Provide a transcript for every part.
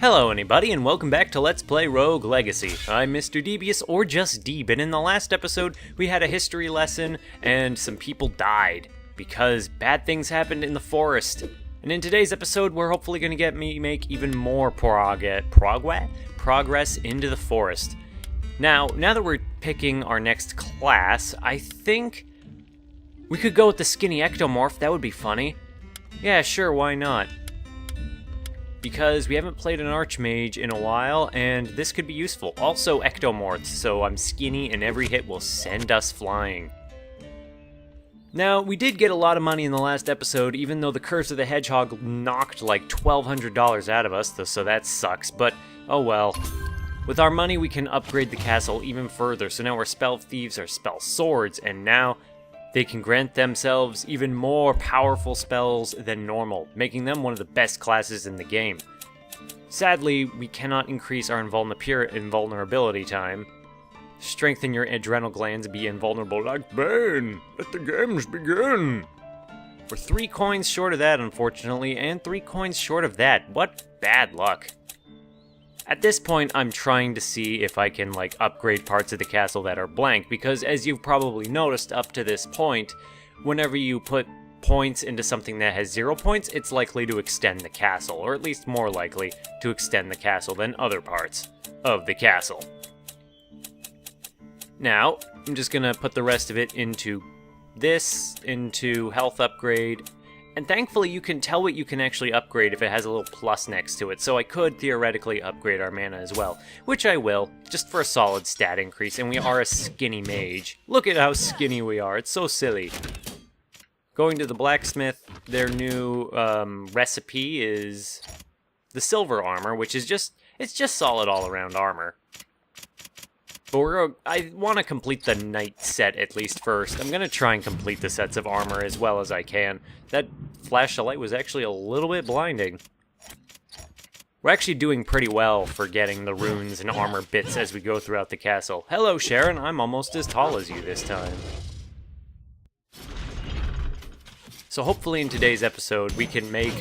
Hello anybody, and welcome back to Let's Play Rogue Legacy. I'm Mr. Devious, or just Deeb, and in the last episode we had a history lesson and some people died because bad things happened in the forest. And in today's episode we're hopefully going to get me make even more progress into the forest. Now that we're picking our next class, I think we could go with the skinny ectomorph. That would be funny. Yeah, sure, why not? Because we haven't played an archmage in a while, and this could be useful. Also ectomorphs, so I'm skinny and every hit will send us flying. Now, we did get a lot of money in the last episode, even though the Curse of the Hedgehog knocked like $1,200 out of us, so that sucks, but oh well. With our money, we can upgrade the castle even further, so now our spell thieves are spell swords, and now they can grant themselves even more powerful spells than normal, making them one of the best classes in the game. Sadly, we cannot increase our invulnerability time. Strengthen your adrenal glands and be invulnerable like Bane. Let the games begin. We're 3 coins short of that, unfortunately, and 3 coins short of that. What bad luck. At this point, I'm trying to see if I can, upgrade parts of the castle that are blank, because as you've probably noticed up to this point, whenever you put points into something that has 0 points, it's likely to extend the castle, or at least more likely to extend the castle than other parts of the castle. Now, I'm just gonna put the rest of it into health upgrade. And thankfully you can tell what you can actually upgrade if it has a little plus next to it, so I could theoretically upgrade our mana as well, which I will, just for a solid stat increase, and we are a skinny mage. Look at how skinny we are, it's so silly. Going to the blacksmith, their new recipe is the silver armor, which is it's just solid all-around armor. But I want to complete the knight set at least first. I'm going to try and complete the sets of armor as well as I can. That flash of light was actually a little bit blinding. We're actually doing pretty well for getting the runes and armor bits as we go throughout the castle. Hello, Sharon. I'm almost as tall as you this time. So hopefully in today's episode we can make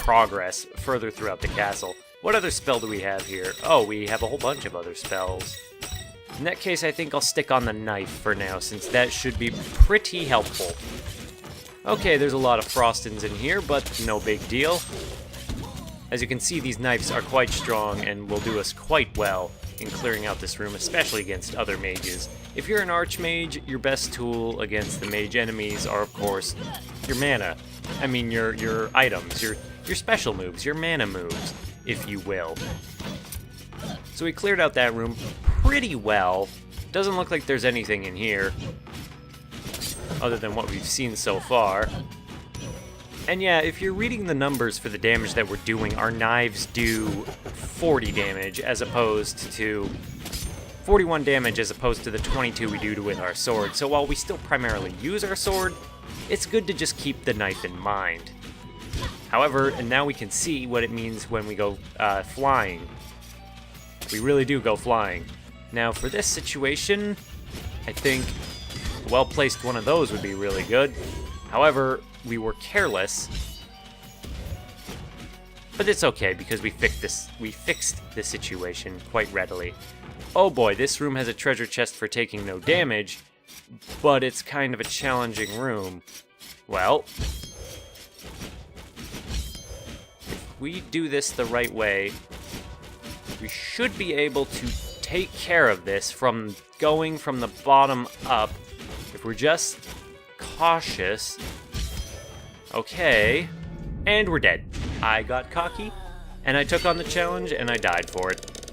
progress further throughout the castle. What other spell do we have here? Oh, we have a whole bunch of other spells. In that case, I think I'll stick on the knife for now, since that should be pretty helpful. Okay, there's a lot of frostings in here, but no big deal. As you can see, these knives are quite strong and will do us quite well in clearing out this room, especially against other mages. If you're an archmage, your best tool against the mage enemies are, of course, your mana. I mean, your items, your special moves, your mana moves, if you will. So we cleared out that room pretty well. Doesn't look like there's anything in here other than what we've seen so far. And yeah, if you're reading the numbers for the damage that we're doing, our knives do 40 damage as opposed to 41 damage as opposed to the 22 we do with our sword. So while we still primarily use our sword, it's good to just keep the knife in mind. However, and now we can see what it means when we go flying. We really do go flying. Now for this situation, I think a well-placed one of those would be really good. However, we were careless. But it's okay because we fixed this situation quite readily. Oh boy, this room has a treasure chest for taking no damage, but it's kind of a challenging room. Well, if we do this the right way, we should be able to take care of this from going from the bottom up if we're just cautious. Okay, and we're dead. I got cocky, and I took on the challenge, and I died for it.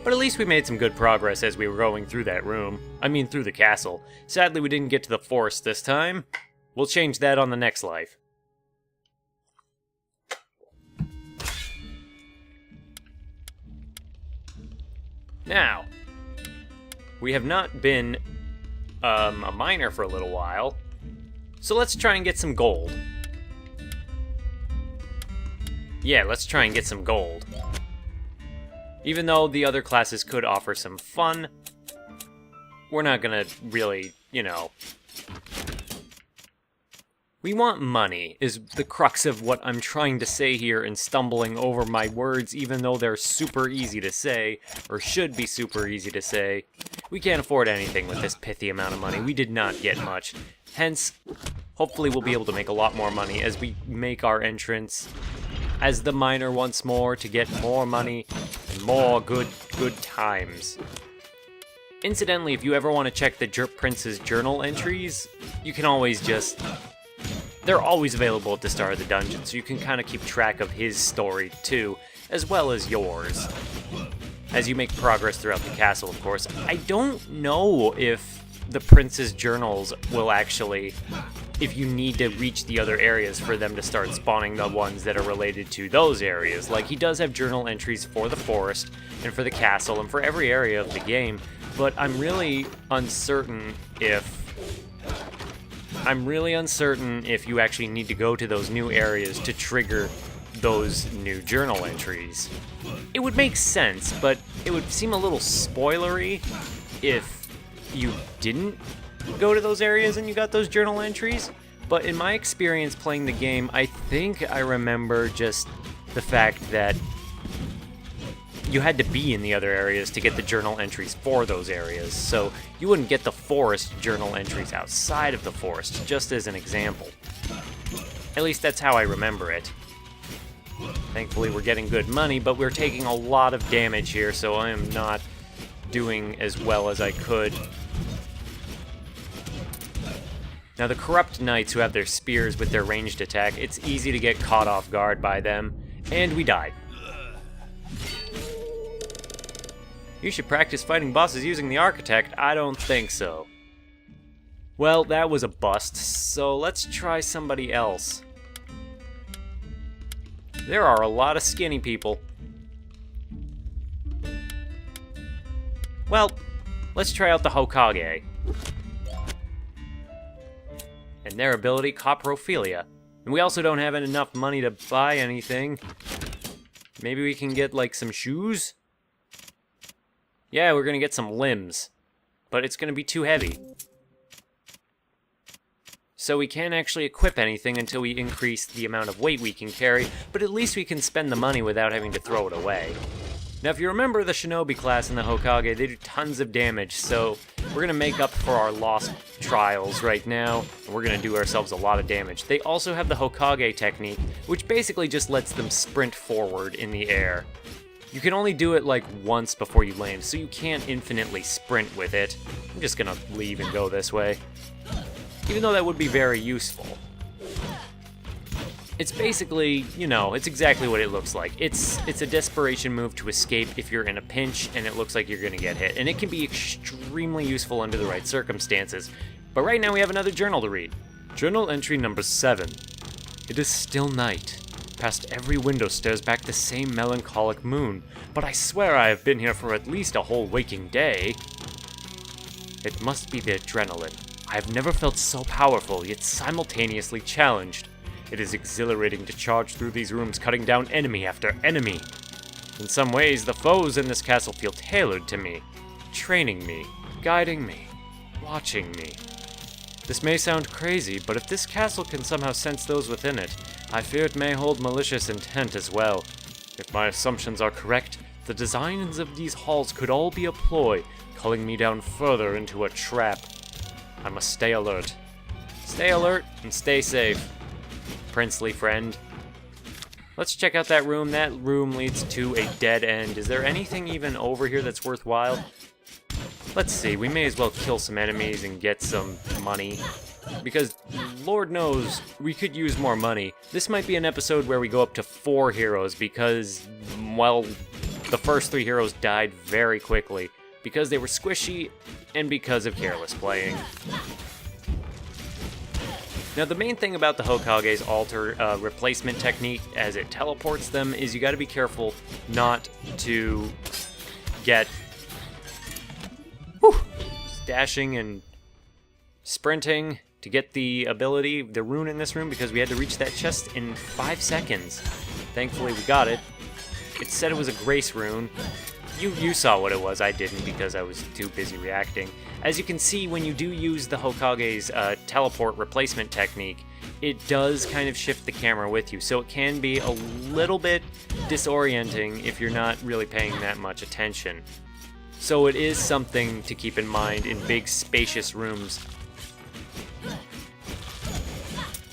But at least we made some good progress as we were going through that room. I mean, through the castle. Sadly, we didn't get to the forest this time. We'll change that on the next life. Now, we have not been a miner for a little while, so let's try and get some gold. Yeah, let's try and get some gold. Even though the other classes could offer some fun, we're not gonna really, We want money, is the crux of what I'm trying to say here and stumbling over my words even though they're super easy to say, or should be super easy to say. We can't afford anything with this pithy amount of money. We did not get much. Hence, hopefully we'll be able to make a lot more money as we make our entrance as the miner once more to get more money and more good times. Incidentally, if you ever want to check the Prince's journal entries, you can always just... They're always available at the start of the dungeon, so you can kind of keep track of his story too, as well as yours, as you make progress throughout the castle, of course. I don't know if the Prince's journals will actually, if you need to reach the other areas for them to start spawning the ones that are related to those areas. Like, he does have journal entries for the forest, and for the castle, and for every area of the game, but I'm really uncertain if you actually need to go to those new areas to trigger those new journal entries. It would make sense, but it would seem a little spoilery if you didn't go to those areas and you got those journal entries. But in my experience playing the game, I think I remember just the fact that you had to be in the other areas to get the journal entries for those areas, so you wouldn't get the forest journal entries outside of the forest, just as an example. At least that's how I remember it. Thankfully we're getting good money, but we're taking a lot of damage here, so I am not doing as well as I could. Now the corrupt knights who have their spears with their ranged attack, it's easy to get caught off guard by them, and we died. You should practice fighting bosses using the architect. I don't think so. Well, that was a bust, so let's try somebody else. There are a lot of skinny people. Well, let's try out the Hokage. And their ability, Coprophilia. And we also don't have enough money to buy anything. Maybe we can get, like, some shoes? Yeah, we're gonna get some limbs, but it's gonna be too heavy. So we can't actually equip anything until we increase the amount of weight we can carry, but at least we can spend the money without having to throw it away. Now if you remember the Shinobi class in the Hokage, they do tons of damage, so we're gonna make up for our lost trials right now, and we're gonna do ourselves a lot of damage. They also have the Hokage technique, which basically just lets them sprint forward in the air. You can only do it like once before you land, so you can't infinitely sprint with it. I'm just gonna leave and go this way. Even though that would be very useful. It's basically, you know, it's exactly what it looks like. It's a desperation move to escape if you're in a pinch and it looks like you're gonna get hit. And it can be extremely useful under the right circumstances. But right now we have another journal to read. Journal entry number 7. It is still night. Past every window stares back the same melancholic moon, but I swear I have been here for at least a whole waking day. It must be the adrenaline. I have never felt so powerful, yet simultaneously challenged. It is exhilarating to charge through these rooms, cutting down enemy after enemy. In some ways, the foes in this castle feel tailored to me, training me, guiding me, watching me. This may sound crazy, but if this castle can somehow sense those within it, I fear it may hold malicious intent as well. If my assumptions are correct, the designs of these halls could all be a ploy, culling me down further into a trap. I must stay alert. Stay alert and stay safe, princely friend. Let's check out that room. That room leads to a dead end. Is there anything even over here that's worthwhile? Let's see, we may as well kill some enemies and get some money. Because, Lord knows, we could use more money. This might be an episode where we go up to 4 heroes because, well, the first 3 heroes died very quickly. Because they were squishy, and because of careless playing. Now, the main thing about the Hokage's replacement technique as it teleports them is you gotta be careful not to get dashing and sprinting to get the ability, the rune in this room, because we had to reach that chest in 5 seconds. Thankfully, we got it. It said it was a grace rune. You saw what it was. I didn't because I was too busy reacting. As you can see, when you do use the Hokage's teleport replacement technique, it does kind of shift the camera with you, so it can be a little bit disorienting if you're not really paying that much attention. So it is something to keep in mind in big, spacious rooms.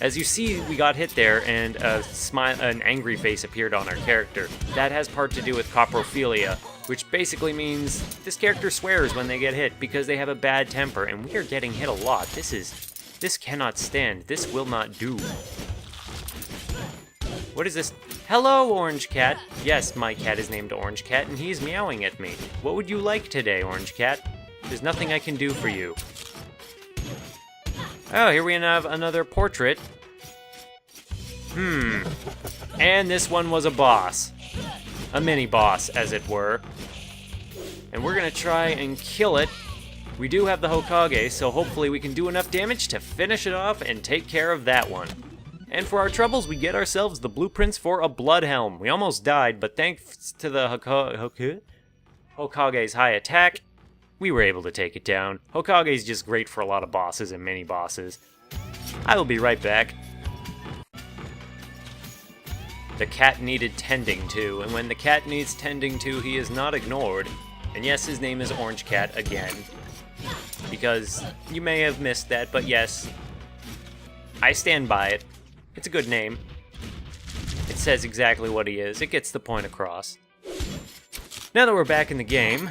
As you see, we got hit there, and an angry face appeared on our character. That has part to do with coprophilia, which basically means this character swears when they get hit because they have a bad temper, and we are getting hit a lot. This cannot stand. This will not do. What is this? Hello, Orange Cat. Yes, my cat is named Orange Cat, and he's meowing at me. What would you like today, Orange Cat? There's nothing I can do for you. Oh, here we have another portrait. And this one was a boss. A mini-boss, as it were. And we're gonna try and kill it. We do have the Hokage, so hopefully we can do enough damage to finish it off and take care of that one. And for our troubles, we get ourselves the blueprints for a blood helm. We almost died, but thanks to the Hokage's high attack, we were able to take it down. Hokage's just great for a lot of bosses and mini-bosses. I will be right back. The cat needed tending to, and when the cat needs tending to, he is not ignored. And yes, his name is Orange Cat again. Because you may have missed that, but yes, I stand by it. It's a good name. It says exactly what he is. It gets the point across. Now that we're back in the game,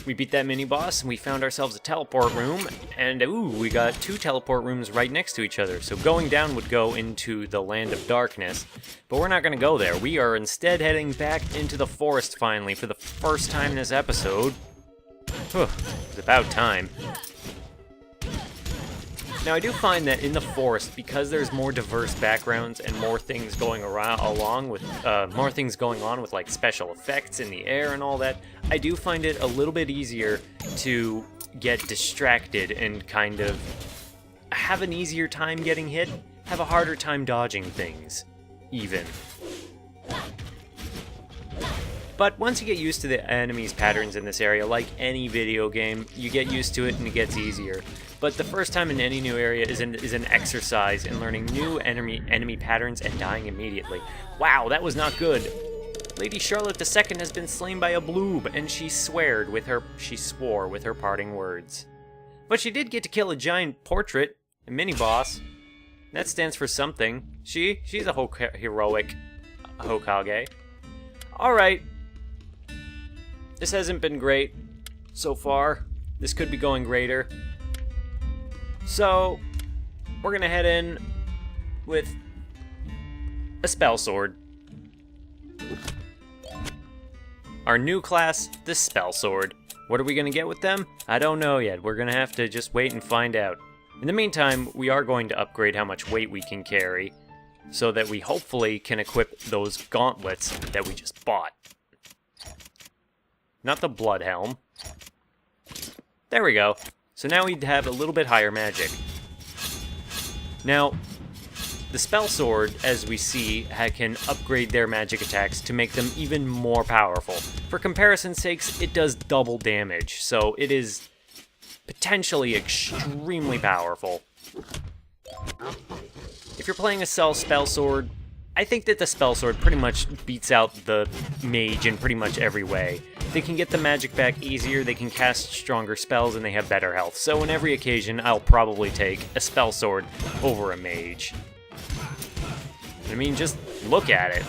we beat that mini-boss, and we found ourselves a teleport room, and ooh, we got 2 teleport rooms right next to each other, so going down would go into the Land of Darkness, but we're not going to go there. We are instead heading back into the forest finally for the first time this episode. It's about time. Now, I do find that in the forest, because there's more diverse backgrounds and more things going on with like special effects in the air and all that, I do find it a little bit easier to get distracted and kind of have an easier time getting hit, have a harder time dodging things, even. But once you get used to the enemies' patterns in this area, like any video game, you get used to it and it gets easier. But the first time in any new area is an exercise in learning new enemy patterns and dying immediately. Wow, that was not good. Lady Charlotte II has been slain by a bloob, and she swore with her parting words. But she did get to kill a giant portrait, a mini-boss. That stands for something. She's a heroic Hokage. Alright. This hasn't been great so far. This could be going greater. So, we're gonna head in with a spell sword. Our new class, the spell sword. What are we gonna get with them? I don't know yet. We're gonna have to just wait and find out. In the meantime, we are going to upgrade how much weight we can carry, so that we hopefully can equip those gauntlets that we just bought. Not the blood helm. There we go. So now we have a little bit higher magic. Now, the spell sword, as we see, can upgrade their magic attacks to make them even more powerful. For comparison's sakes, it does double damage, so it is potentially extremely powerful. If you're playing a spell sword, I think that the spell sword pretty much beats out the mage in pretty much every way. They can get the magic back easier, they can cast stronger spells, and they have better health. So on every occasion, I'll probably take a spell sword over a mage. I mean, just look at it.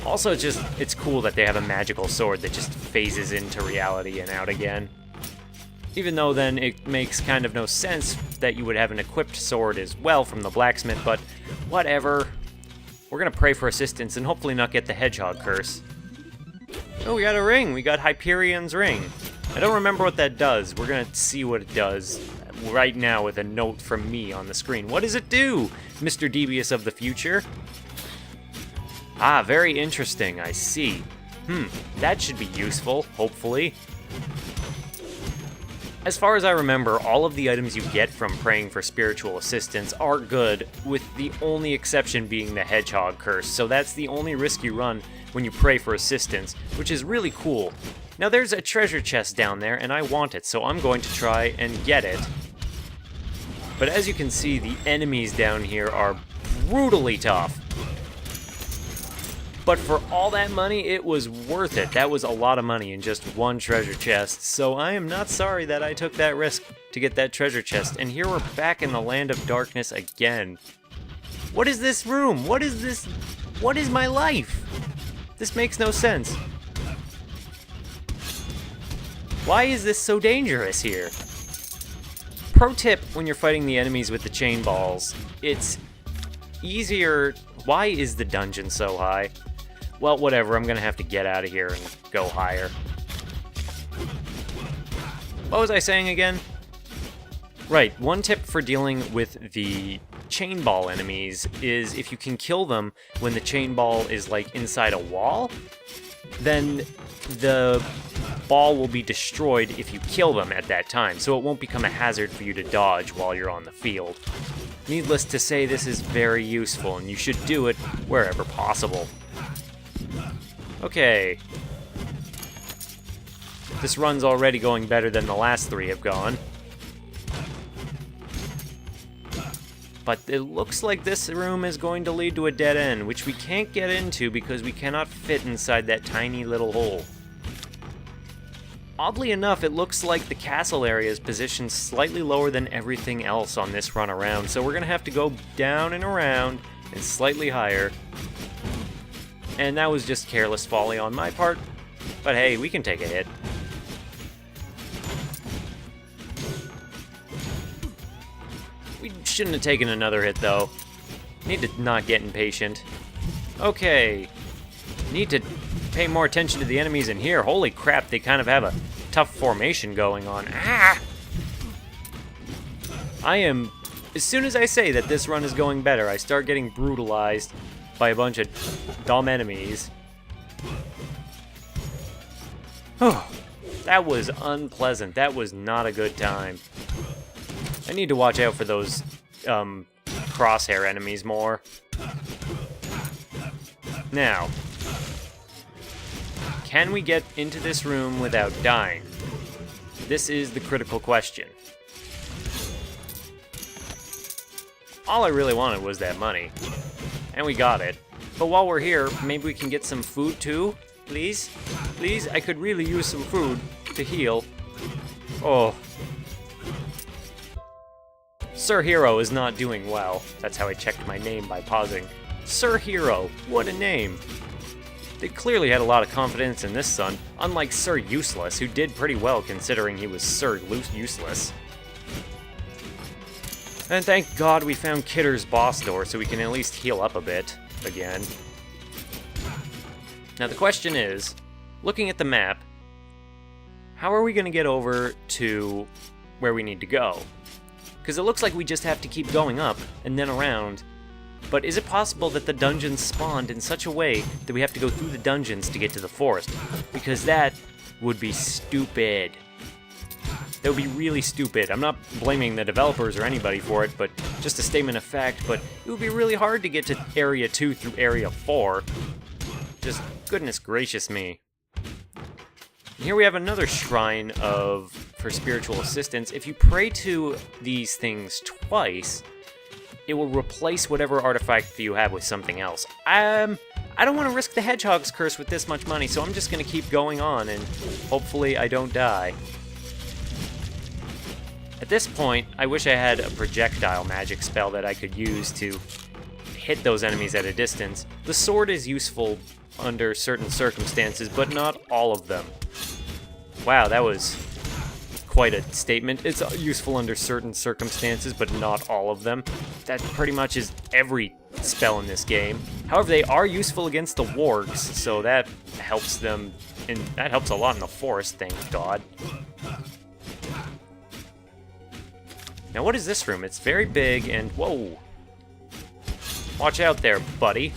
Also, it's cool that they have a magical sword that just phases into reality and out again. Even though then it makes kind of no sense that you would have an equipped sword as well from the blacksmith, but whatever. We're gonna pray for assistance and hopefully not get the hedgehog curse. Oh, we got a ring! We got Hyperion's ring. I don't remember what that does. We're gonna see what it does right now with a note from me on the screen. What does it do, Mr. Devious of the future? Ah, very interesting, I see. That should be useful, hopefully. As far as I remember, all of the items you get from praying for spiritual assistance are good, with the only exception being the hedgehog curse, so that's the only risk you run when you pray for assistance, which is really cool. Now there's a treasure chest down there, and I want it, so I'm going to try and get it. But as you can see, the enemies down here are brutally tough. But for all that money, it was worth it. That was a lot of money in just one treasure chest, so I am not sorry that I took that risk to get that treasure chest. And here we're back in the Land of Darkness again. What is this room? What is this? What is my life? This makes no sense. Why is this so dangerous here? Pro tip when you're fighting the enemies with the chain balls, it's easier. Why is the dungeon so high? Well, whatever, I'm gonna have to get out of here and go higher. What was I saying again? Right, one tip for dealing with the chain ball enemies is if you can kill them when the chain ball is like inside a wall, then the ball will be destroyed if you kill them at that time, so it won't become a hazard for you to dodge while you're on the field. Needless to say, this is very useful, and you should do it wherever possible. Okay. This run's already going better than the last 3 have gone. But it looks like this room is going to lead to a dead end, which we can't get into because we cannot fit inside that tiny little hole. Oddly enough, it looks like the castle area is positioned slightly lower than everything else on this run around, so we're gonna have to go down and around and slightly higher. And that was just careless folly on my part, but hey, we can take a hit. We shouldn't have taken another hit, though. Need to not get impatient. Okay. Need to pay more attention to the enemies in here. Holy crap, they kind of have a tough formation going on. Ah! As soon as I say that this run is going better, I start getting brutalized by a bunch of dumb enemies. Oh, that was unpleasant. That was not a good time. I need to watch out for those crosshair enemies more. Now, can we get into this room without dying? This is the critical question. All I really wanted was that money. And we got it. But while we're here, maybe we can get some food too? Please? Please? I could really use some food to heal. Oh. Sir Hero is not doing well. That's how I checked my name by pausing. Sir Hero, what a name. They clearly had a lot of confidence in this son, unlike Sir Useless, who did pretty well considering he was Sir Useless. And thank God we found Kidder's boss door so we can at least heal up a bit again. Now the question is, looking at the map, how are we going to get over to where we need to go? Because it looks like we just have to keep going up and then around. But is it possible that the dungeons spawned in such a way that we have to go through the dungeons to get to the forest? Because that would be stupid. That would be really stupid. I'm not blaming the developers or anybody for it, but just a statement of fact, but it would be really hard to get to Area 2 through Area 4. Just goodness gracious me. And here we have another shrine for spiritual assistance. If you pray to these things twice, it will replace whatever artifact that you have with something else. I don't want to risk the Hedgehog's Curse with this much money, so I'm just going to keep going on, and hopefully I don't die. At this point, I wish I had a projectile magic spell that I could use to hit those enemies at a distance. The sword is useful under certain circumstances, but not all of them. Wow, that was quite a statement. It's useful under certain circumstances, but not all of them. That pretty much is every spell in this game. However, they are useful against the wargs, so that helps them, and that helps a lot in the forest, thank God. Now, what is this room? It's very big, and whoa. Watch out there, buddy.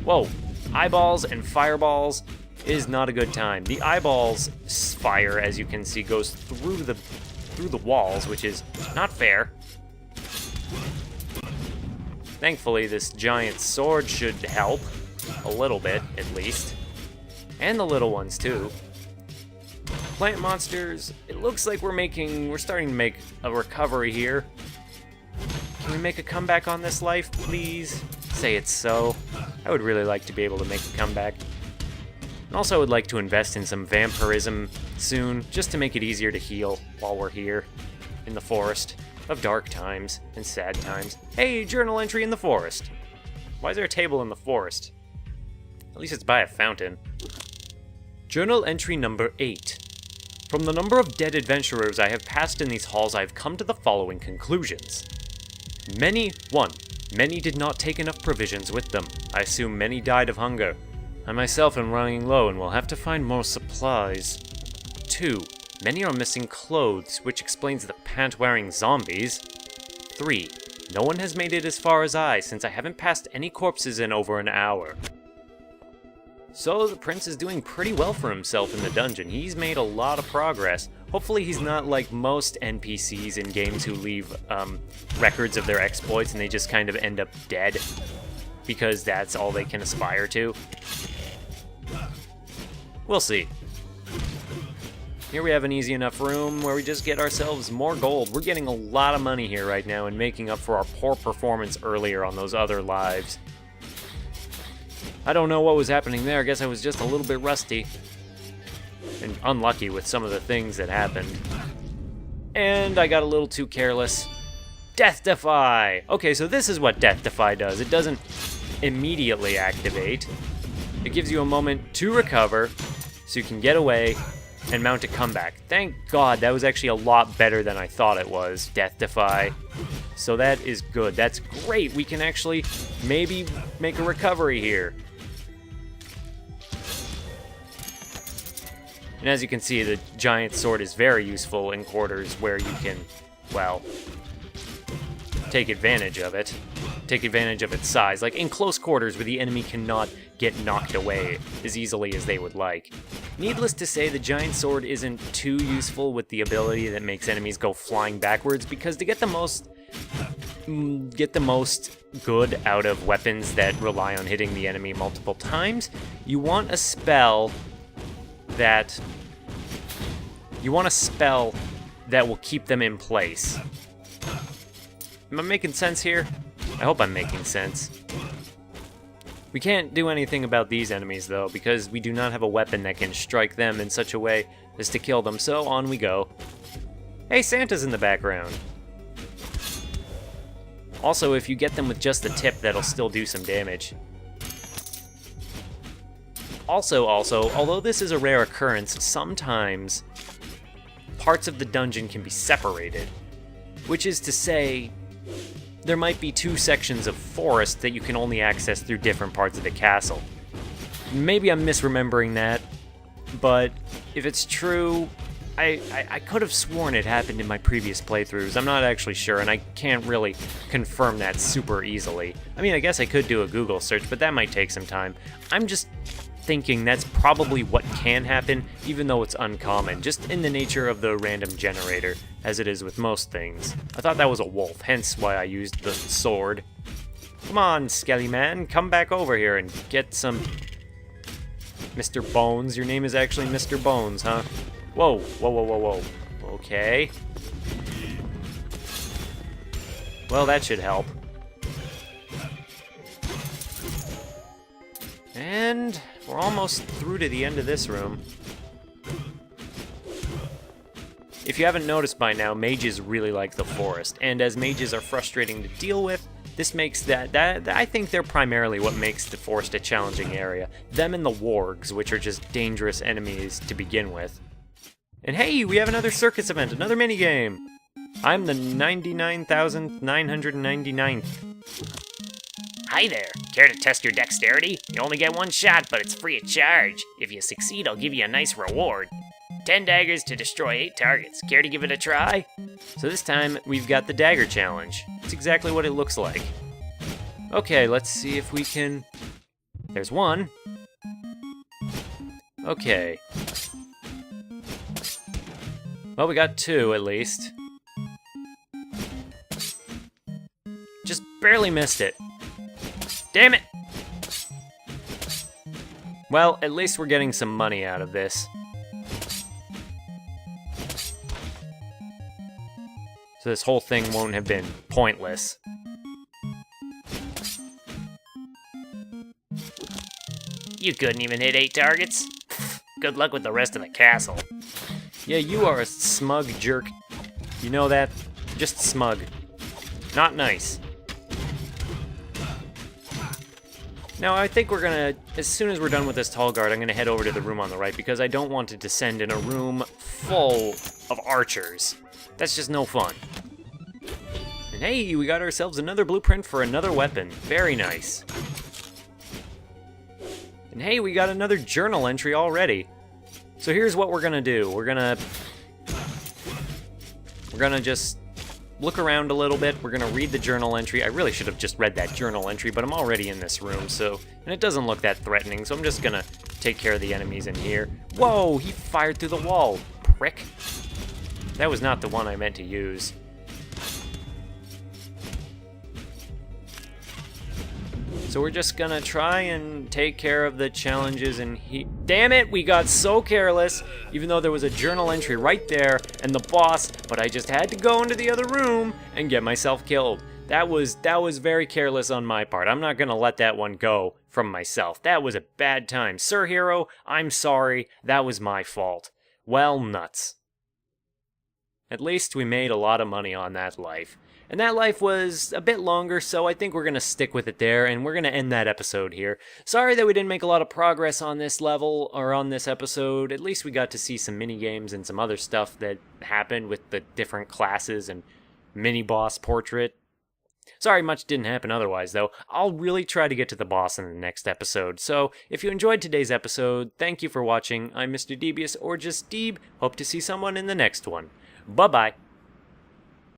Whoa. Eyeballs and fireballs is not a good time. The eyeballs fire, as you can see, goes through the walls, which is not fair. Thankfully, this giant sword should help. A little bit, at least. And the little ones, too. Plant monsters, it looks like we're starting to make a recovery here. Can we make a comeback on this life, please? Say it's so. I would really like to be able to make a comeback. And also I would like to invest in some vampirism soon, just to make it easier to heal while we're here in the forest of dark times and sad times. Hey, journal entry in the forest. Why is there a table in the forest? At least it's by a fountain. Journal entry number 8. From the number of dead adventurers I have passed in these halls, I have come to the following conclusions. Many did not take enough provisions with them. I assume many died of hunger. I myself am running low and will have to find more supplies. 2. Many are missing clothes, which explains the pant-wearing zombies. 3. No one has made it as far as I, since I haven't passed any corpses in over an hour. So the prince is doing pretty well for himself in the dungeon. He's made a lot of progress. Hopefully he's not like most NPCs in games who leave records of their exploits and they just kind of end up dead because that's all they can aspire to. We'll see. Here we have an easy enough room where we just get ourselves more gold. We're getting a lot of money here right now and making up for our poor performance earlier on those other lives. I don't know what was happening there. I guess I was just a little bit rusty and unlucky with some of the things that happened. And I got a little too careless. Death Defy! Okay, so this is what Death Defy does. It doesn't immediately activate. It gives you a moment to recover so you can get away and mount a comeback. Thank God, that was actually a lot better than I thought it was, Death Defy. So that is good. That's great. We can actually maybe make a recovery here. And as you can see, the giant sword is very useful in quarters where you can, well, take advantage of it. Take advantage of its size. Like in close quarters where the enemy cannot get knocked away as easily as they would like. Needless to say, the giant sword isn't too useful with the ability that makes enemies go flying backwards, because to get the most good out of weapons that rely on hitting the enemy multiple times, you want a spell that will keep them in place. Am I making sense here? I hope I'm making sense. We can't do anything about these enemies, though, because we do not have a weapon that can strike them in such a way as to kill them, so on we go. Hey, Santa's in the background. Also, if you get them with just the tip, that'll still do some damage. Also, although this is a rare occurrence, sometimes parts of the dungeon can be separated, which is to say, there might be 2 sections of forest that you can only access through different parts of the castle. Maybe I'm misremembering that, but if it's true, I could have sworn it happened in my previous playthroughs. I'm not actually sure, and I can't really confirm that super easily. I mean, I guess I could do a Google search, but that might take some time. I'm just thinking that's probably what can happen, even though it's uncommon, just in the nature of the random generator, as it is with most things. I thought that was a wolf, hence why I used the sword. Come on, Skelly Man, come back over here and get some... Mr. Bones, your name is actually Mr. Bones, huh? Whoa, whoa, whoa, whoa, whoa. Okay. Well, that should help. And we're almost through to the end of this room. If you haven't noticed by now, mages really like the forest, and as mages are frustrating to deal with, this makes that I think they're primarily what makes the forest a challenging area. Them and the wargs, which are just dangerous enemies to begin with. And hey, we have another circus event, another minigame! I'm the 99,999th. Hi there. Care to test your dexterity? You only get 1 shot, but it's free of charge. If you succeed, I'll give you a nice reward. 10 daggers to destroy 8 targets. Care to give it a try? So this time, we've got the dagger challenge. It's exactly what it looks like. Okay, let's see if we can... There's 1. Okay. Well, we got 2 at least. Just barely missed it. Damn it! Well, at least we're getting some money out of this. So this whole thing won't have been pointless. You couldn't even hit 8 targets? Good luck with the rest of the castle. Yeah, you are a smug jerk. You know that? Just smug. Not nice. Now, I think we're gonna, as soon as we're done with this tall guard, I'm gonna head over to the room on the right because I don't want to descend in a room full of archers. That's just no fun. And hey, we got ourselves another blueprint for another weapon. Very nice. And hey, we got another journal entry already. So here's what we're gonna do. We're gonna just look around a little bit. We're gonna read the journal entry. I really should have just read that journal entry, but I'm already in this room, so, and it doesn't look that threatening, so I'm just gonna take care of the enemies in here. Whoa, he fired through the wall, prick. That was not the one I meant to use. So we're just gonna try and take care of the challenges in here. Damn it, we got so careless, even though there was a journal entry right there and the boss, but I just had to go into the other room and get myself killed. That was very careless on my part. I'm not gonna let that one go from myself. That was a bad time. Sir Hero, I'm sorry. That was my fault. Well, nuts. At least we made a lot of money on that life. And that life was a bit longer, so I think we're going to stick with it there, and we're going to end that episode here. Sorry that we didn't make a lot of progress on this level, or on this episode. At least we got to see some mini-games and some other stuff that happened with the different classes and mini-boss portrait. Sorry much didn't happen otherwise, though. I'll really try to get to the boss in the next episode. So, if you enjoyed today's episode, thank you for watching. I'm Mr. Devious, or just Deeb. Hope to see someone in the next one. Bye-bye.